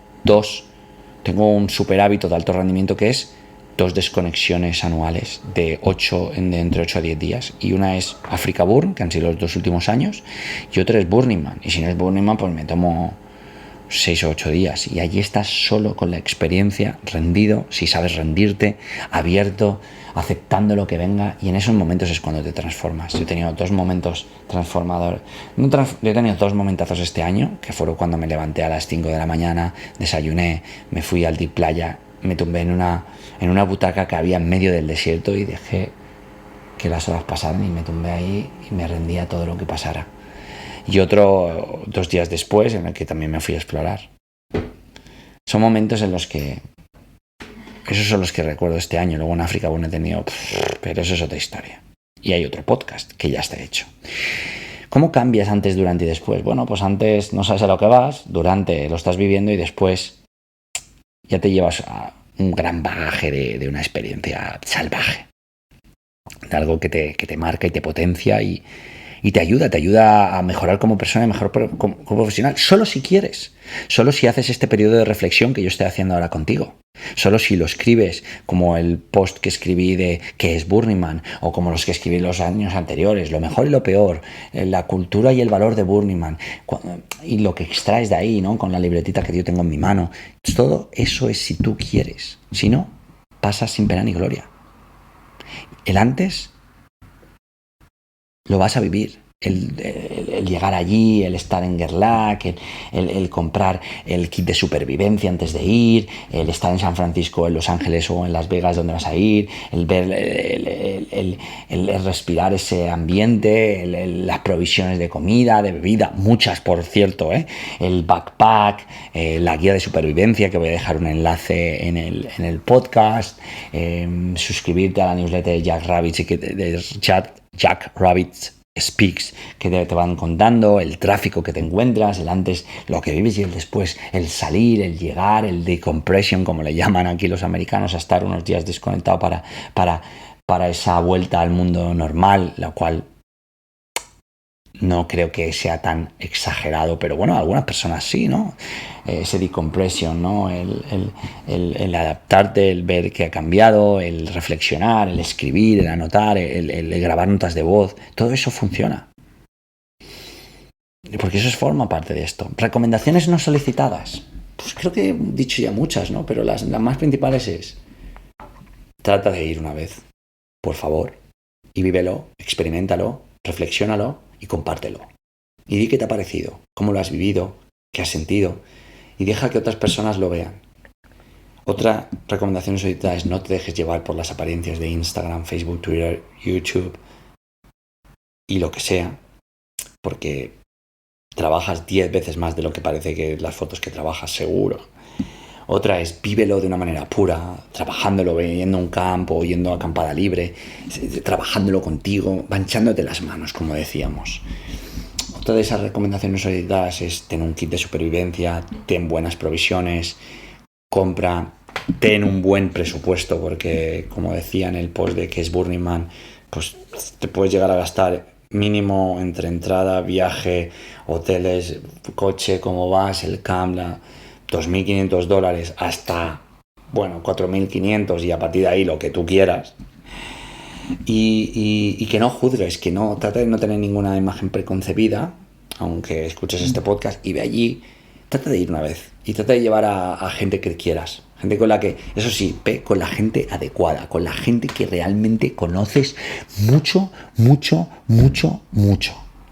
tengo un super hábito de alto rendimiento que es 2 desconexiones anuales de entre 8 a 10 días, y una es Africa Burn, que han sido los 2 últimos años, y otra es Burning Man, y si no es Burning Man pues me tomo 6 o 8 días, y allí estás solo con la experiencia, rendido, si sabes rendirte, abierto, aceptando lo que venga, y en esos momentos es cuando te transformas. Yo he tenido 2 momentos transformadores. Yo he tenido 2 momentazos este año, que fueron cuando me levanté a las 5 de la mañana, desayuné, me fui al Deep Playa, me tumbé en una butaca que había en medio del desierto y dejé que las horas pasaran y me tumbé ahí y me rendí a todo lo que pasara. Y otro 2 días después en el que también me fui a explorar. Son momentos en los que esos son los que recuerdo este año. Luego en África he tenido, pero eso es otra historia. Y hay otro podcast que ya está hecho. ¿Cómo cambias antes, durante y después? Bueno, pues antes no sabes a lo que vas, durante lo estás viviendo y después ya te llevas a un gran bagaje de una experiencia salvaje, de algo que te marca y te potencia y te ayuda a mejorar como persona y mejorar como profesional, solo si quieres, solo si haces este periodo de reflexión que yo estoy haciendo ahora contigo, solo si lo escribes como el post que escribí de qué es Burning Man, o como los que escribí los años anteriores, lo mejor y lo peor, la cultura y el valor de Burning Man, y lo que extraes de ahí, ¿no? Con la libretita que yo tengo en mi mano. Todo eso es si tú quieres, si no, pasas sin pena ni gloria. El antes lo vas a vivir, el llegar allí, el estar en Gerlach, el comprar el kit de supervivencia antes de ir, el estar en San Francisco, en Los Ángeles o en Las Vegas donde vas a ir, el ver, el respirar ese ambiente, las provisiones de comida, de bebida, muchas por cierto, el backpack, la guía de supervivencia, que voy a dejar un enlace en el podcast, suscribirte a la newsletter de Jack Rabbit Speaks, que te van contando el tráfico que te encuentras, el antes, lo que vives, y el después, el salir, el llegar, el decompression, como le llaman aquí los americanos, a estar unos días desconectado para esa vuelta al mundo normal, la cual no creo que sea tan exagerado, pero bueno, algunas personas sí, ¿no? Ese decompression, ¿no? El adaptarte, el ver que ha cambiado, el reflexionar, el escribir, el anotar, el grabar notas de voz, todo eso funciona. Porque eso forma parte de esto. Recomendaciones no solicitadas. Pues creo que he dicho ya muchas, ¿no? Pero las más principales es: trata de ir una vez, por favor, y vívelo, experiméntalo, reflexiónalo y compártelo. Y di qué te ha parecido, cómo lo has vivido, qué has sentido, y deja que otras personas lo vean. Otra recomendación solicitada es: no te dejes llevar por las apariencias de Instagram, Facebook, Twitter, YouTube y lo que sea, porque trabajas 10 veces más de lo que parece que las fotos que trabajas, seguro. Otra es: vívelo de una manera pura, trabajándolo, yendo a un campo, yendo a acampada libre, trabajándolo contigo, manchándote las manos, como decíamos. Otra de esas recomendaciones solicitadas es: ten un kit de supervivencia, ten buenas provisiones, compra, ten un buen presupuesto, porque como decía en el post de que es Burning Man, pues te puedes llegar a gastar mínimo entre entrada, viaje, hoteles, coche, cómo vas, el camp, $2.500 hasta, bueno, 4.500 y a partir de ahí lo que tú quieras. Y que no juzgues, que no trata de no tener ninguna imagen preconcebida, aunque escuches este podcast y ve allí, trata de ir una vez y trata de llevar a gente que quieras, gente con la que, eso sí, ve con la gente adecuada, con la gente que realmente conoces mucho.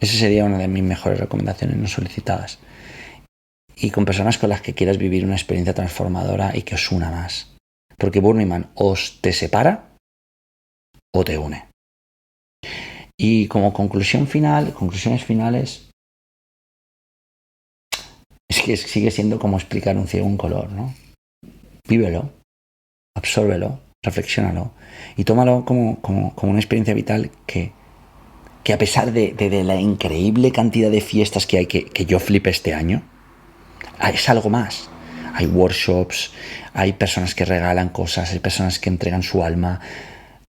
Esa sería una de mis mejores recomendaciones no solicitadas. Y con personas con las que quieras vivir una experiencia transformadora y que os una más. Porque Burning Man os te separa o te une. Y como conclusiones finales, es que sigue siendo como explicar un ciego un color, ¿no? Vívelo, absórbelo, reflexiónalo y tómalo como una experiencia vital que a pesar de la increíble cantidad de fiestas que hay, que yo flipé este año, es algo más. Hay workshops, hay personas que regalan cosas, hay personas que entregan su alma.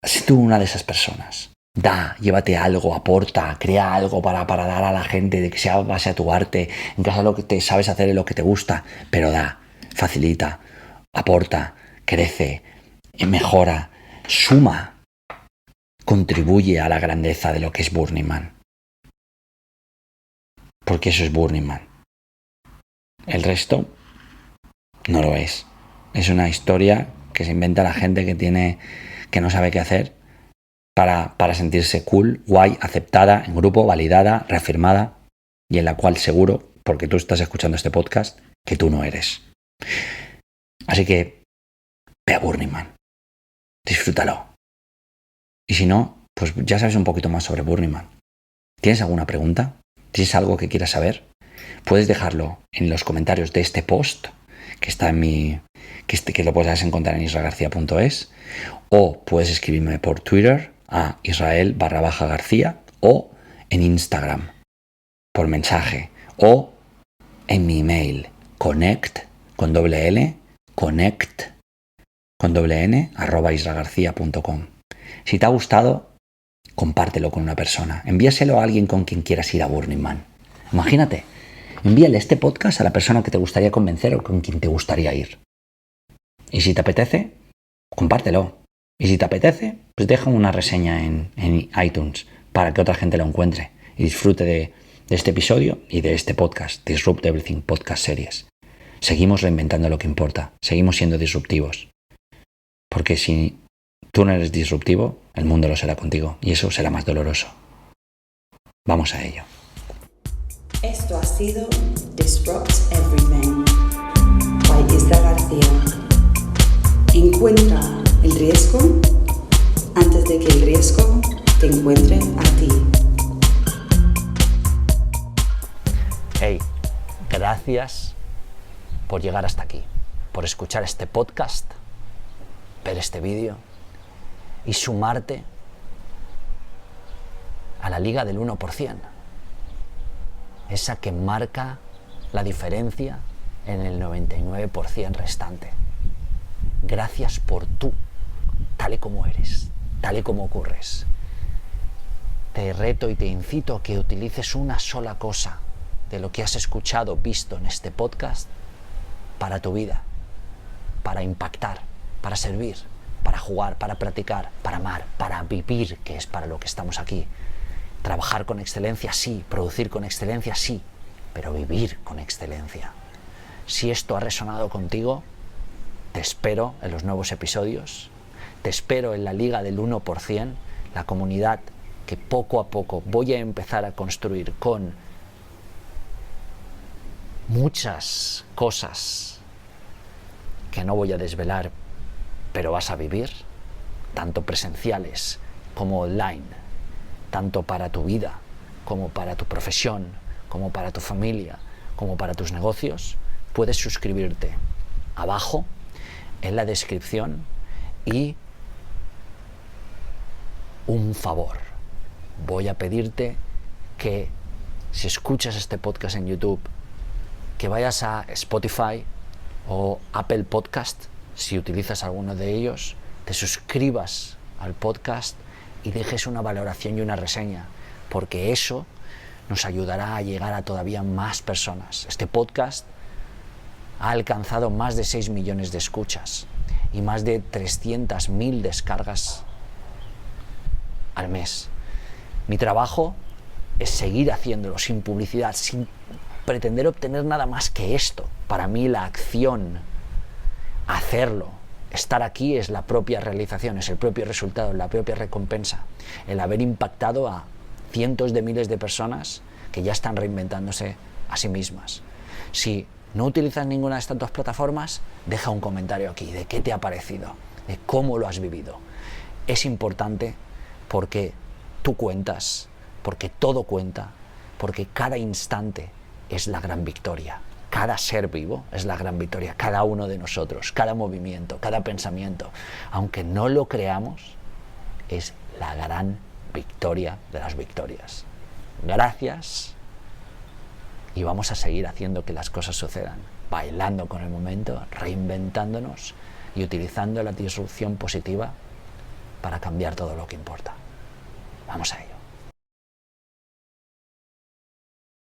Sé tú una de esas personas. Da, llévate algo, aporta, crea algo para dar a la gente, de que sea base a tu arte, en caso de lo que te sabes hacer y lo que te gusta, pero da, facilita, aporta, crece, mejora, suma, contribuye a la grandeza de lo que es Burning Man. Porque eso es Burning Man. El resto no lo es. Es una historia que se inventa la gente que no sabe qué hacer para sentirse cool, guay, aceptada en grupo, validada, reafirmada y en la cual seguro, porque tú estás escuchando este podcast, que tú no eres. Así que ve a Burning Man. Disfrútalo. Y si no, pues ya sabes un poquito más sobre Burning Man. ¿Tienes alguna pregunta? ¿Tienes algo que quieras saber? Puedes dejarlo en los comentarios de este post que está en que lo puedes encontrar en israelgarcia.es, o puedes escribirme por Twitter a Israel_García o en Instagram por mensaje o en mi email connect @israelgarcia.com. Si te ha gustado, compártelo con una persona. Envíaselo a alguien con quien quieras ir a Burning Man. Imagínate, envíale este podcast a la persona que te gustaría convencer o con quien te gustaría ir. Y si te apetece, compártelo. Y si te apetece, pues deja una reseña en iTunes para que otra gente lo encuentre y disfrute de este episodio y de este podcast, Disrupt Everything Podcast Series. Seguimos reinventando lo que importa, seguimos siendo disruptivos. Porque si tú no eres disruptivo, el mundo lo será contigo y eso será más doloroso. Vamos a ello. Esto ha sido Disrupt Everything by Isra García. Encuentra el riesgo antes de que el riesgo te encuentre a ti. Hey, gracias por llegar hasta aquí, por escuchar este podcast, ver este vídeo y sumarte a la liga del 1%. Esa que marca la diferencia en el 99% restante. Gracias por tú, tal y como eres, tal y como ocurres. te reto y te incito a que utilices una sola cosa de lo que has escuchado, visto en este podcast para tu vida, para impactar, para servir, para jugar, para practicar, para amar, para vivir, que es para lo que estamos aquí. Trabajar con excelencia, sí. Producir con excelencia, sí. Pero vivir con excelencia. Si esto ha resonado contigo, te espero en los nuevos episodios. Te espero en la Liga del 1%, la comunidad que poco a poco voy a empezar a construir con muchas cosas que no voy a desvelar, pero vas a vivir, tanto presenciales como online, tanto para tu vida, como para tu profesión, como para tu familia, como para tus negocios. Puedes suscribirte abajo en la descripción. Y un favor, voy a pedirte que si escuchas este podcast en YouTube, que vayas a Spotify o Apple Podcast, si utilizas alguno de ellos, te suscribas al podcast y dejes una valoración y una reseña, porque eso nos ayudará a llegar a todavía más personas. Este podcast ha alcanzado más de 6 millones de escuchas y más de 300.000 descargas al mes. Mi trabajo es seguir haciéndolo sin publicidad, sin pretender obtener nada más que esto. Para mí la acción, hacerlo, estar aquí es la propia realización, es el propio resultado, la propia recompensa. El haber impactado a cientos de miles de personas que ya están reinventándose a sí mismas. Si no utilizas ninguna de estas dos plataformas, deja un comentario aquí de qué te ha parecido, de cómo lo has vivido. Es importante porque tú cuentas, porque todo cuenta, porque cada instante es la gran victoria. Cada ser vivo es la gran victoria, cada uno de nosotros, cada movimiento, cada pensamiento, aunque no lo creamos, es la gran victoria de las victorias. Gracias, y vamos a seguir haciendo que las cosas sucedan, bailando con el momento, reinventándonos y utilizando la disrupción positiva para cambiar todo lo que importa. Vamos a ello.